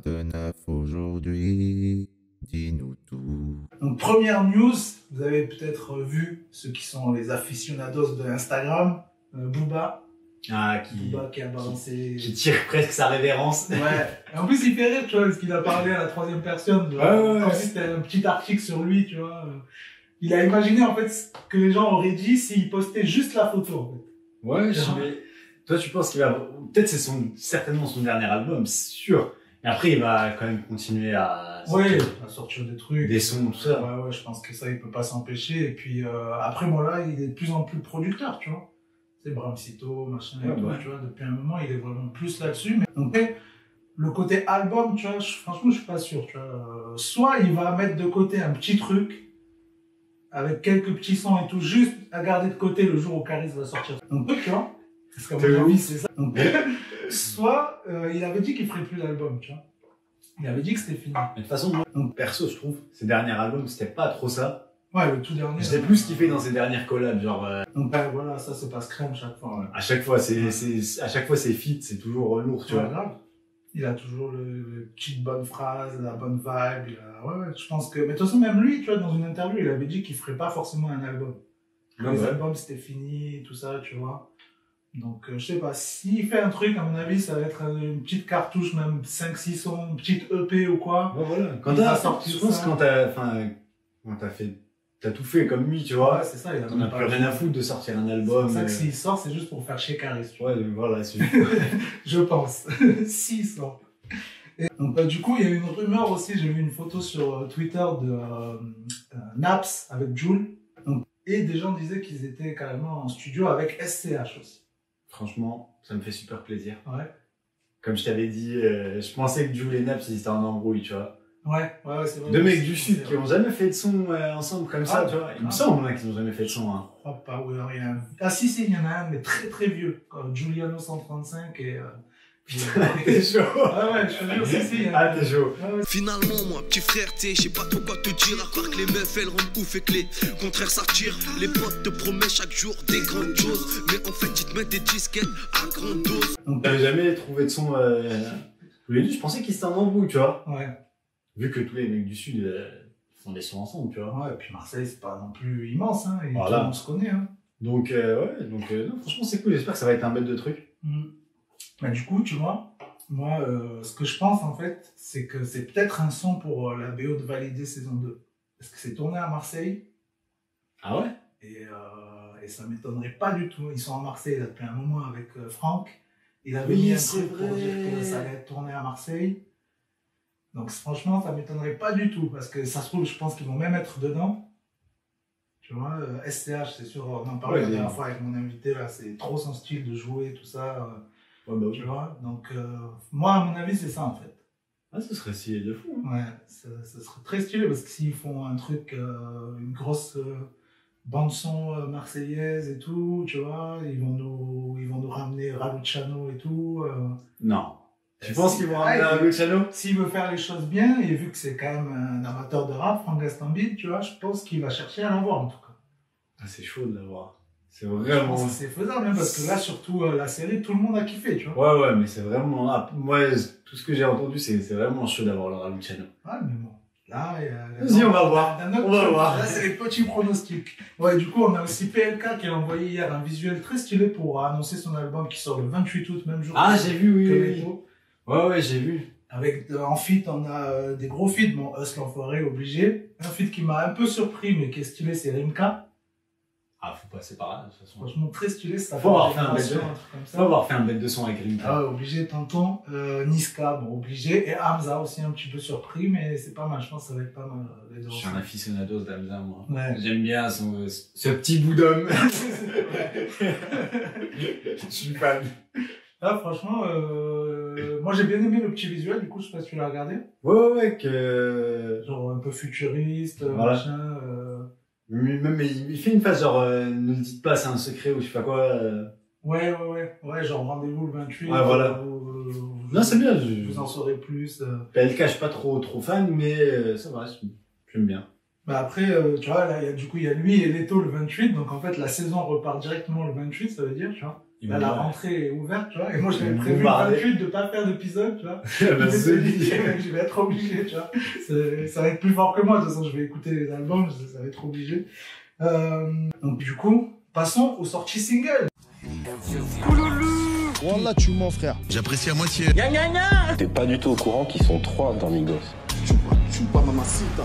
de neuf aujourd'hui? Dis-nous tout. Donc, première news, vous avez peut-être vu ceux qui sont les aficionados de Instagram, Booba. Ah, Booba qui a balancé... qui tire presque sa révérence. Ouais. Et en plus, il fait rire, tu vois, parce qu'il a parlé à la troisième personne. Comme si c'était un petit article sur lui, tu vois. Il a imaginé, en fait, ce que les gens auraient dit s'il postait juste la photo, en fait. Ouais, mais toi, tu penses qu'il va... Peut-être c'est certainement son dernier album, c'est sûr. Et après, il va quand même continuer à sortir des trucs. Des sons, tout ça. Ouais, je pense que ça, il peut pas s'empêcher. Et puis, après, moi, là, il est de plus en plus producteur, tu vois. C'est Bramsito, machin et tout, tu vois. Depuis un moment, il est vraiment plus là-dessus. Mais après, le côté album, tu vois, franchement, je suis pas sûr, tu vois. Soit il va mettre de côté un petit truc, avec quelques petits sons et tout, juste à garder de côté le jour où Caris va sortir. Donc, tu vois. Parce qu'à mon avis, c'est ça. Donc, soit, il avait dit qu'il ferait plus d'album, tu vois. Il avait dit que c'était fini. Mais de toute façon, moi, perso, je trouve, ses derniers albums, c'était pas trop ça. Ouais, le tout dernier. J'étais plus kiffé dans ses dernières collabs, genre. Donc, voilà, ça, c'est pas crème chaque fois. Ouais. À chaque fois, c'est fit, c'est toujours lourd, tu vois. Grave. Il a toujours le petite bonne phrase, la bonne vibe. Ouais, je pense que. Mais de toute façon, même lui, tu vois, dans une interview, il avait dit qu'il ferait pas forcément un album. Les albums, c'était fini, tout ça, tu vois. Donc, je sais pas, s'il fait un truc, à mon avis, ça va être une petite cartouche, même 5-6 sons, une petite EP ou quoi. Ouais, voilà. Quand t'as tout fait comme lui, tu vois. Ouais, c'est ça, il a on a plus rien à foutre de sortir un album. C'est ça que s'il sort, c'est juste pour faire chez Caris. Ouais, voilà, c'est je pense. S'il sort. Et donc, du coup, il y a eu une rumeur aussi, j'ai vu une photo sur Twitter de Naps avec Jul. Et des gens disaient qu'ils étaient carrément en studio avec SCH aussi. Franchement, ça me fait super plaisir. Ouais. Comme je t'avais dit, je pensais que Jul et Naps, ils étaient en embrouille, tu vois. Ouais, c'est vrai. Deux mecs du Sud qui ont jamais fait de son ensemble comme ça, tu vois. Il me semble qu'ils ont jamais fait de son. Hein. Je crois pas, rien. Ah si, il y en a un, mais très très vieux. Giuliano 135 et... Putain, t'es chaud. Ah ouais, je te jure, si. Ah, t'es chaud. Ouais. Finalement, moi, petit frère, tu sais, je sais pas trop quoi te dire, à part que les meufs, elles rendent ouf et que les contraires s'attirent. Les potes te promettent chaque jour des grandes choses, mais en fait, ils te mettent des disquettes à grande dose. T'avais jamais trouvé de son tous les deux, je pensais qu'ils étaient en embrouille, tu vois. Ouais. Vu que tous les mecs du Sud font des sons ensemble, tu vois. Ouais, et puis Marseille, c'est pas non plus immense, hein, et voilà. tout le monde se connaît, hein. Donc, non, franchement, c'est cool, j'espère que ça va être un bête de truc. Bah, du coup, tu vois, moi, ce que je pense, en fait, c'est que c'est peut-être un son pour la BO de Validé saison 2. Parce que c'est tourné à Marseille. Ah ouais? Et ça m'étonnerait pas du tout. Ils sont à Marseille là, depuis un moment avec Franck. Il avait mis un truc pour dire que ça allait être tourné à Marseille. Donc franchement, ça m'étonnerait pas du tout. Parce que ça se trouve, je pense qu'ils vont même être dedans. Tu vois, SCH, c'est sûr, on en parlait la dernière fois avec mon invité, là, c'est trop son style de jouer, tout ça. Tu vois, donc moi, à mon avis, c'est ça en fait. Ah, ce serait stylé de fou. Ouais, ça serait très stylé parce que s'ils font un truc, une grosse bande-son marseillaise et tout, tu vois, ils vont nous ramener Raluciano et tout. Non. Tu penses qu'ils vont ramener Raluciano? S'il veut faire les choses bien, et vu que c'est quand même un amateur de rap, Franck Gastambide, tu vois, je pense qu'il va chercher à l'avoir en tout cas. Ah, c'est chaud de l'avoir. C'est vraiment... C'est faisable, hein, parce que là, surtout la série, tout le monde a kiffé, tu vois. Ouais, mais c'est vraiment... Ah, moi, tout ce que j'ai entendu, c'est vraiment chaud d'avoir le Raluciano. Ouais, mais bon. Là, vas-y, on va voir. On va voir. Là, c'est les petits pronostics. Ouais, du coup, on a aussi PLK qui a envoyé hier un visuel très stylé pour annoncer son album qui sort le 28 août, même jour. Ah, j'ai vu, oui. Ouais, j'ai vu. Avec, en feat, on a des gros feats. Bon, Us l'enfoiré, obligé. Un feat qui m'a un peu surpris, mais qui est stylé, c'est Rimka. Ah, faut passer par là, de toute façon. Franchement, très stylé, ça. Faut avoir fait un bête de son. Faut avoir fait un bête de son avec Rimka. Ah ouais, obligé, tonton. Niska, bon, obligé. Et Hamza aussi, un petit peu surpris, mais c'est pas mal, je pense que ça va être pas mal. Les deux. Je suis un aficionado d'Hamza, moi. Ouais. J'aime bien ce petit bout d'homme. Je suis fan. Là, franchement, moi j'ai bien aimé le petit visuel, du coup, je sais pas si tu l'as regardé. Ouais, genre un peu futuriste, voilà. Machin. Même, il fait une phase genre, ne le dites pas, c'est un secret ou je sais pas quoi. Ouais, genre rendez-vous le 28. Ouais, voilà. Non, c'est bien. Vous en saurez plus. PLK, je suis pas trop fan, mais ça va, j'aime bien. Bah après, tu vois, là, du coup, il y a lui et Leto le 28, donc en fait, la saison repart directement le 28, ça veut dire, tu vois. Là, la rentrée est ouverte, tu vois, et moi j'avais prévu le bombardé. 28 de pas faire d'épisode, tu vois. Bah, Je vais être obligé, tu vois. Ça va être plus fort que moi, de toute façon, je vais écouter les albums, ça va être obligé. Donc, du coup, passons aux sorties singles. Wallah, tu mens, frère. J'apprécie à moitié. T'es pas du tout au courant qu'ils sont 3 dans Migos. Tu pas mamacita.